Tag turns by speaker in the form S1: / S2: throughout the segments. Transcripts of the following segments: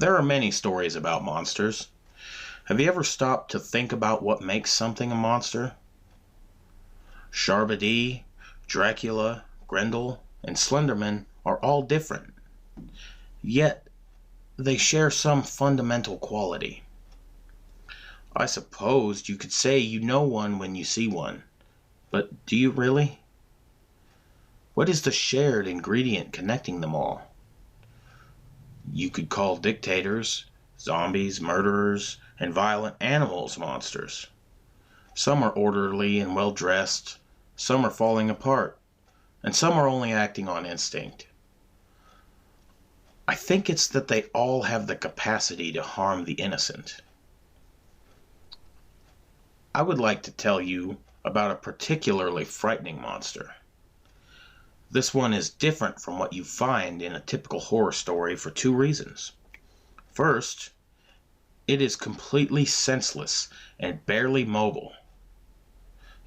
S1: There are many stories about monsters. Have you ever stopped to think about what makes something a monster? Sharbadi, Dracula, Grendel, and Slenderman are all different. Yet, they share some fundamental quality. I suppose you could say you know one when you see one, but do you really? What is the shared ingredient connecting them all? You could call dictators, zombies, murderers, and violent animals monsters. Some are orderly and well-dressed, some are falling apart, and some are only acting on instinct. I think it's that they all have the capacity to harm the innocent. I would like to tell you about a particularly frightening monster. This one is different from what you find in a typical horror story for two reasons. First, it is completely senseless and barely mobile.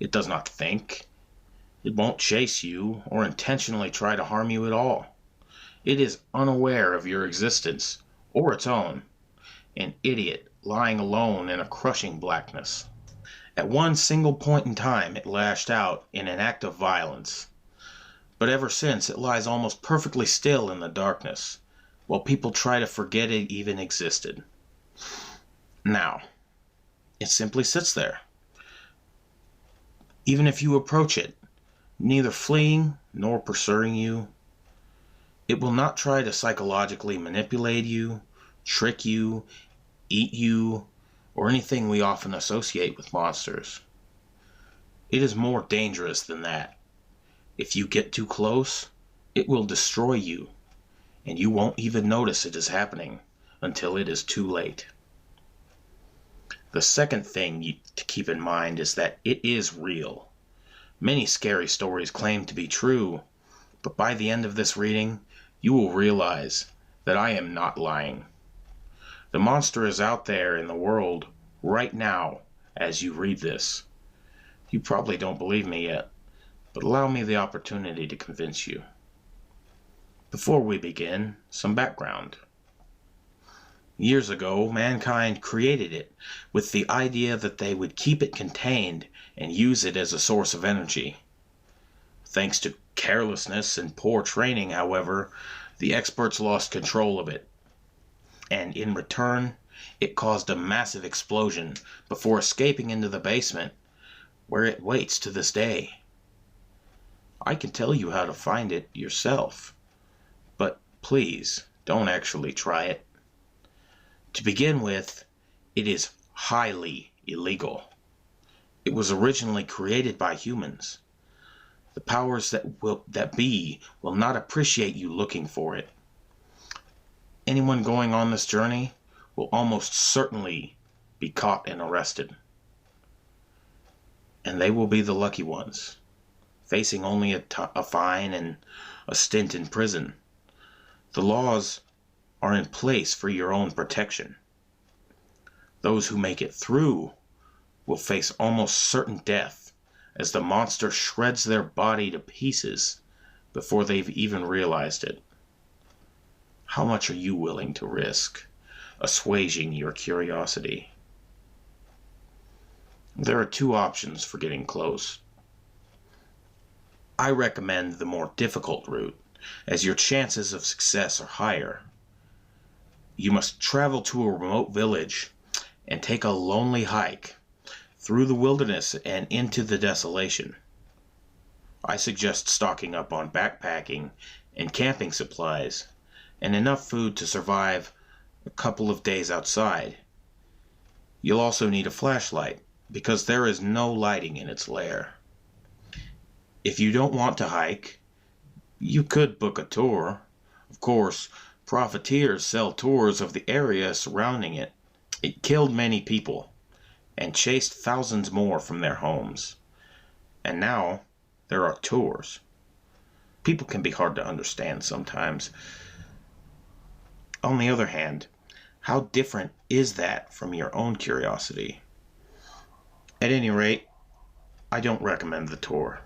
S1: It does not think. It won't chase you or intentionally try to harm you at all. It is unaware of your existence or its own, an idiot lying alone in a crushing blackness. At one single point in time, it lashed out in an act of violence. But ever since, it lies almost perfectly still in the darkness, while people try to forget it even existed. Now, it simply sits there. Even if you approach it, neither fleeing nor pursuing you, it will not try to psychologically manipulate you, trick you, eat you, or anything we often associate with monsters. It is more dangerous than that. If you get too close, it will destroy you, and you won't even notice it is happening until it is too late. The second thing to keep in mind is that it is real. Many scary stories claim to be true, but by the end of this reading, you will realize that I am not lying. The monster is out there in the world right now as you read this. You probably don't believe me yet, but allow me the opportunity to convince you. Before we begin, some background. Years ago, mankind created it with the idea that they would keep it contained and use it as a source of energy. Thanks to carelessness and poor training, however, the experts lost control of it. And in return, it caused a massive explosion before escaping into the basement, where it waits to this day. I can tell you how to find it yourself, but please don't actually try it. To begin with, it is highly illegal. It was originally created by humans. The powers that be will not appreciate you looking for it. Anyone going on this journey will almost certainly be caught and arrested. And they will be the lucky ones, facing only a fine and a stint in prison. The laws are in place for your own protection. Those who make it through will face almost certain death as the monster shreds their body to pieces before they've even realized it. How much are you willing to risk assuaging your curiosity? There are two options for getting close. I recommend the more difficult route, as your chances of success are higher. You must travel to a remote village and take a lonely hike through the wilderness and into the desolation. I suggest stocking up on backpacking and camping supplies and enough food to survive a couple of days outside. You'll also need a flashlight because there is no lighting in its lair. If you don't want to hike, you could book a tour. Of course, profiteers sell tours of the area surrounding it. It killed many people and chased thousands more from their homes. And now there are tours. People can be hard to understand sometimes. On the other hand, how different is that from your own curiosity? At any rate, I don't recommend the tour.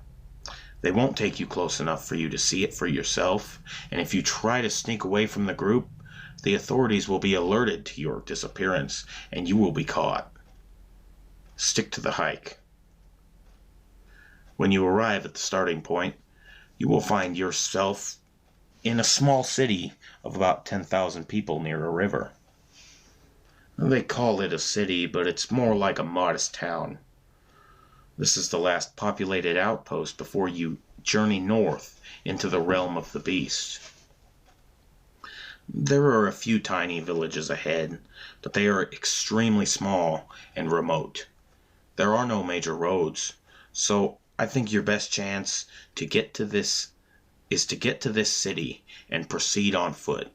S1: They won't take you close enough for you to see it for yourself, and if you try to sneak away from the group, The authorities will be alerted to your disappearance, and you will be caught. Stick to the hike. When you arrive at the starting point, you will find yourself in a small city of about 10,000 people near a river. They call it a city, but it's more like a modest town. This is the last populated outpost before you journey north into the realm of the beast. There are a few tiny villages ahead, but they are extremely small and remote. There are no major roads, so I think your best chance to get to this city and proceed on foot.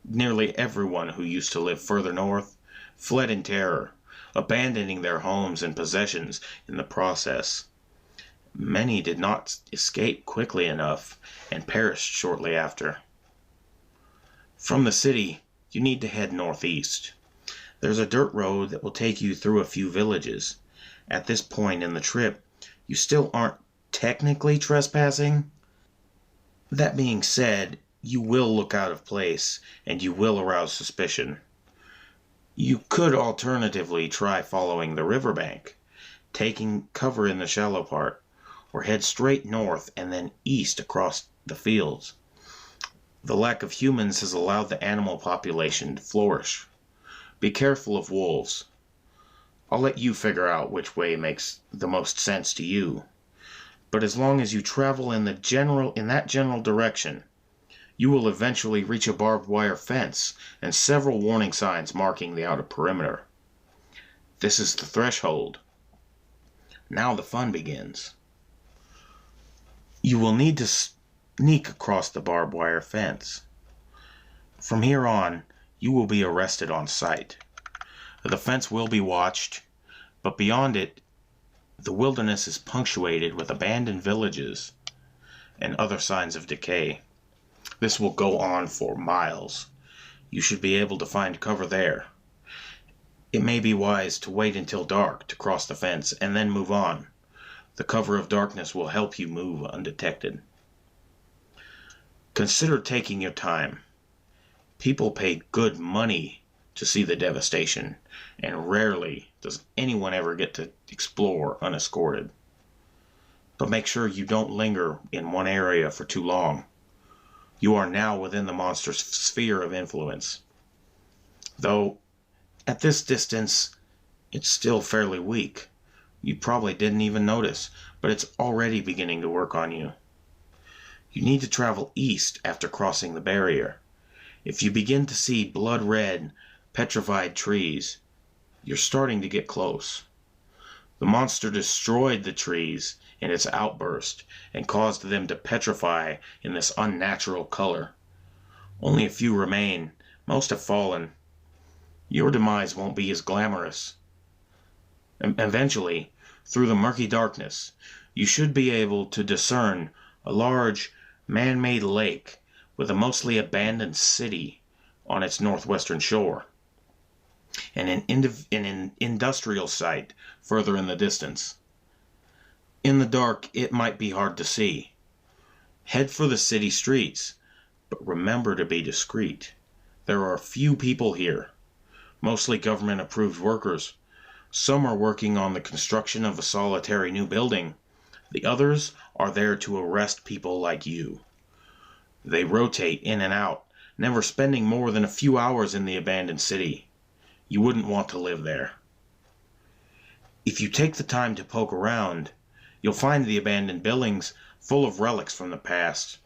S1: Nearly everyone who used to live further north fled in terror, abandoning their homes and possessions in the process. Many did not escape quickly enough and perished shortly after. From the city, you need to head northeast. There's a dirt road that will take you through a few villages. At this point in the trip, you still aren't technically trespassing. That being said, you will look out of place, and you will arouse suspicion. You could alternatively try following the riverbank, taking cover in the shallow part, or head straight north and then east across the fields. The lack of humans has allowed the animal population to flourish. Be careful of wolves. I'll let you figure out which way makes the most sense to you. But as long as you travel in that general direction, you will eventually reach a barbed wire fence and several warning signs marking the outer perimeter. This is the threshold. Now the fun begins. You will need to sneak across the barbed wire fence. From here on, you will be arrested on sight. The fence will be watched, but beyond it, the wilderness is punctuated with abandoned villages and other signs of decay. This will go on for miles. You should be able to find cover there. It may be wise to wait until dark to cross the fence and then move on. The cover of darkness will help you move undetected. Consider taking your time. People pay good money to see the devastation, and rarely does anyone ever get to explore unescorted. But make sure you don't linger in one area for too long. You are now within the monster's sphere of influence. Though, at this distance, it's still fairly weak. You probably didn't even notice, but it's already beginning to work on you. You need to travel east after crossing the barrier. If you begin to see blood-red, petrified trees, you're starting to get close. The monster destroyed the trees in its outburst and caused them to petrify in this unnatural color. Only a few remain. Most have fallen. Your demise won't be as glamorous. Eventually, through the murky darkness, you should be able to discern a large, man-made lake with a mostly abandoned city on its northwestern shore, and an industrial site further in the distance. In the dark, it might be hard to see. Head for the city streets, but remember to be discreet. There are few people here, mostly government-approved workers. Some are working on the construction of a solitary new building. The others are there to arrest people like you. They rotate in and out, never spending more than a few hours in the abandoned city. You wouldn't want to live there. If you take the time to poke around, you'll find the abandoned buildings full of relics from the past.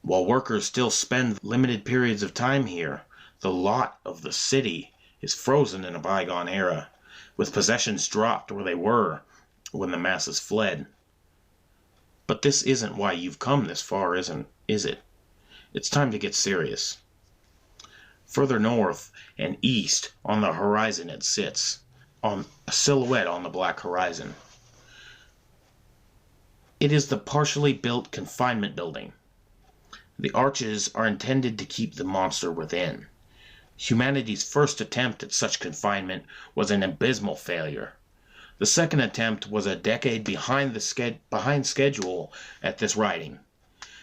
S1: While workers still spend limited periods of time here, the lot of the city is frozen in a bygone era, with possessions dropped where they were when the masses fled. But this isn't why you've come this far, is it? It's time to get serious. Further north and east on the horizon it sits, on a silhouette on the black horizon. It is the partially built confinement building. The arches are intended to keep the monster within. Humanity's first attempt at such confinement was an abysmal failure. The second attempt was a decade behind schedule at this writing,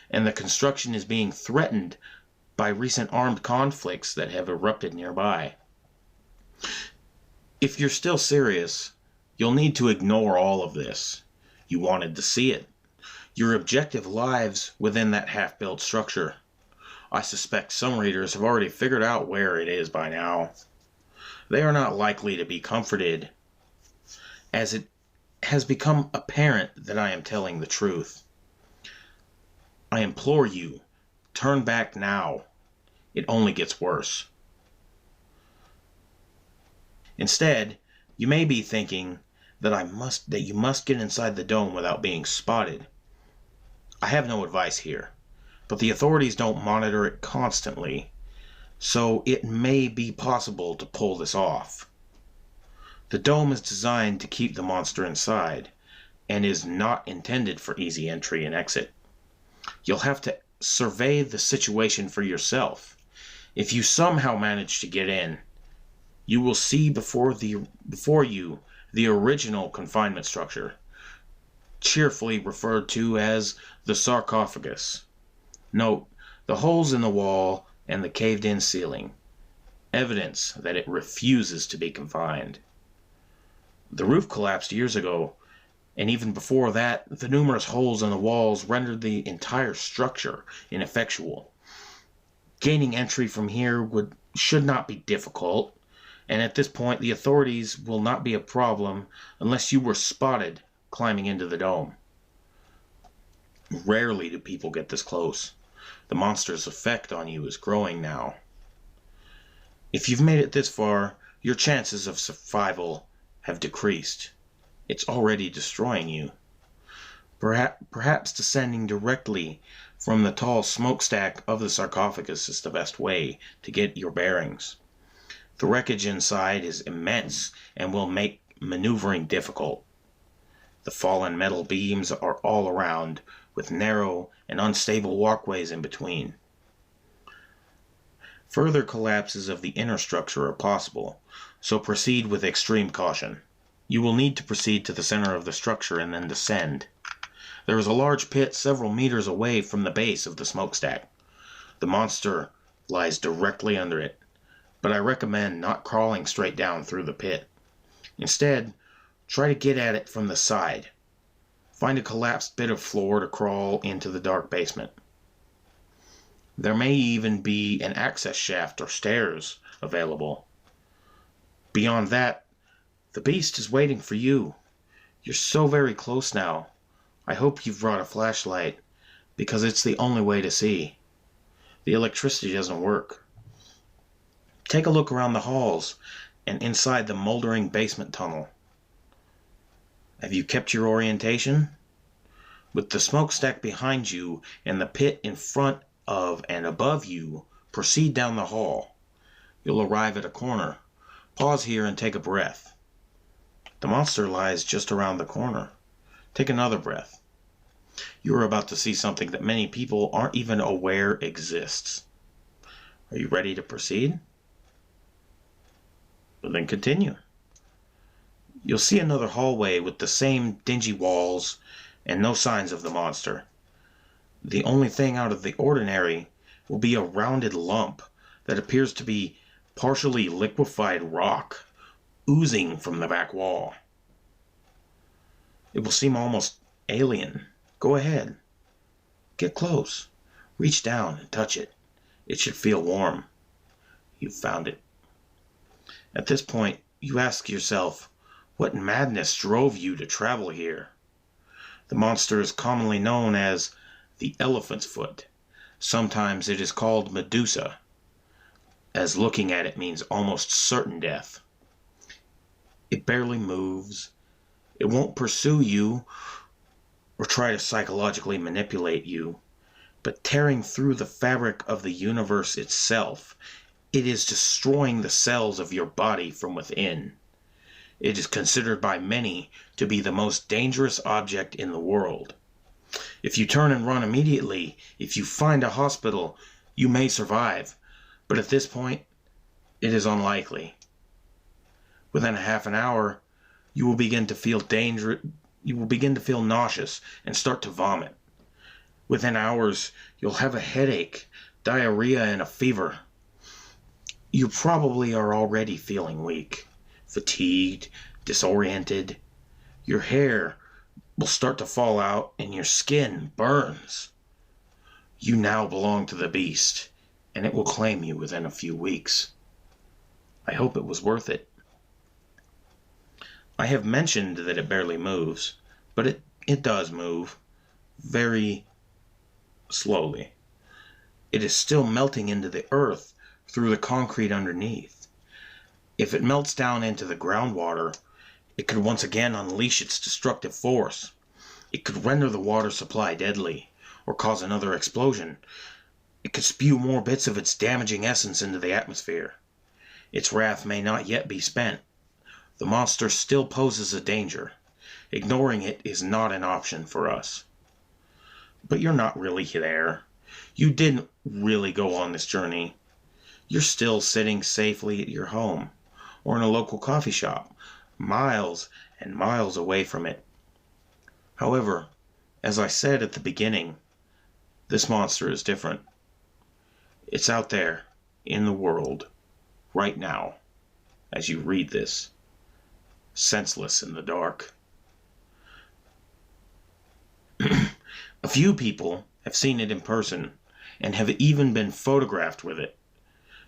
S1: and the construction is being threatened by recent armed conflicts that have erupted nearby. If you're still serious, you'll need to ignore all of this. You wanted to see it. Your objective lies within that half-built structure. I suspect some readers have already figured out where it is by now. They are not likely to be comforted, as it has become apparent that I am telling the truth. I implore you, turn back now. It only gets worse. Instead, you may be thinking that you must get inside the dome without being spotted. I have no advice here, but the authorities don't monitor it constantly, so it may be possible to pull this off. The dome is designed to keep the monster inside, and is not intended for easy entry and exit. You'll have to survey the situation for yourself. If you somehow manage to get in, you will see before you the original confinement structure, cheerfully referred to as the sarcophagus. Note the holes in the wall and the caved-in ceiling, evidence that it refuses to be confined. The roof collapsed years ago, and even before that, the numerous holes in the walls rendered the entire structure ineffectual. Gaining entry from here should not be difficult, and at this point the authorities will not be a problem unless you were spotted climbing into the dome. Rarely do people get this close. The monster's effect on you is growing now. If you've made it this far, your chances of survival have decreased. It's already destroying you. Perhaps descending directly from the tall smokestack of the sarcophagus is the best way to get your bearings. The wreckage inside is immense and will make maneuvering difficult. The fallen metal beams are all around, with narrow and unstable walkways in between. Further collapses of the inner structure are possible, so proceed with extreme caution. You will need to proceed to the center of the structure and then descend. There is a large pit several meters away from the base of the smokestack. The monster lies directly under it, but I recommend not crawling straight down through the pit. Instead, try to get at it from the side. Find a collapsed bit of floor to crawl into the dark basement. There may even be an access shaft or stairs available. Beyond that, the beast is waiting for you. You're so very close now. I hope you've brought a flashlight, because it's the only way to see. The electricity doesn't work. Take a look around the halls and inside the moldering basement tunnel. Have you kept your orientation? With the smokestack behind you and the pit in front of and above you, proceed down the hall. You'll arrive at a corner. Pause here and take a breath. The monster lies just around the corner. Take another breath. You are about to see something that many people aren't even aware exists. Are you ready to proceed? Well, then continue. You'll see another hallway with the same dingy walls and no signs of the monster. The only thing out of the ordinary will be a rounded lump that appears to be partially liquefied rock oozing from the back wall. It will seem almost alien. Go ahead. Get close. Reach down and touch it. It should feel warm. You've found it. At this point, you ask yourself, what madness drove you to travel here? The monster is commonly known as the elephant's foot. Sometimes it is called Medusa, as looking at it means almost certain death. It barely moves. It won't pursue you or try to psychologically manipulate you, but tearing through the fabric of the universe itself, it is destroying the cells of your body from within. It is considered by many to be the most dangerous object in the world. If you turn and run immediately, if you find a hospital, you may survive, but at this point, it is unlikely. Within a half an hour, you will begin to feel nauseous and start to vomit. Within hours, you'll have a headache diarrhea, and a fever. You probably are already feeling weak, fatigued, disoriented. Your hair will start to fall out and your skin burns. You now belong to the beast, and it will claim you within a few weeks. I hope it was worth it. I have mentioned that it barely moves, but it does move, very slowly. It is still melting into the earth through the concrete underneath. If it melts down into the groundwater, it could once again unleash its destructive force. It could render the water supply deadly, or cause another explosion. It could spew more bits of its damaging essence into the atmosphere. Its wrath may not yet be spent. The monster still poses a danger. Ignoring it is not an option for us. But you're not really there. You didn't really go on this journey. You're still sitting safely at your home, or in a local coffee shop, miles and miles away from it. However, as I said at the beginning, this monster is different. It's out there, in the world, right now, as you read this, senseless in the dark. A few people have seen it in person, and have even been photographed with it.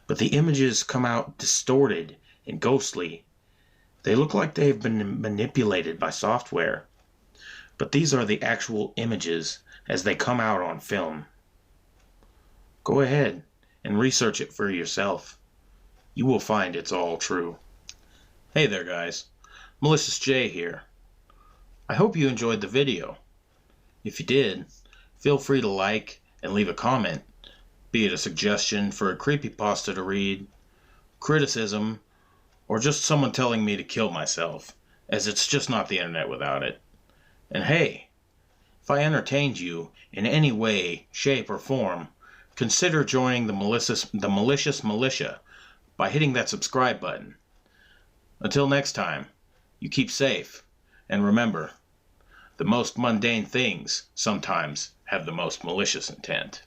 S1: But the images come out distorted and ghostly. They look like they have been manipulated by software. But these are the actual images as they come out on film. Go ahead and research it for yourself. You will find it's all true. Hey there guys, Malicious J here. I hope you enjoyed the video. If you did, feel free to like and leave a comment, be it a suggestion for a creepypasta to read, criticism, or just someone telling me to kill myself, as it's just not the internet without it. And hey, if I entertained you in any way, shape, or form, consider joining the malicious militia by hitting that subscribe button. Until next time, you keep safe, and remember, the most mundane things sometimes have the most malicious intent.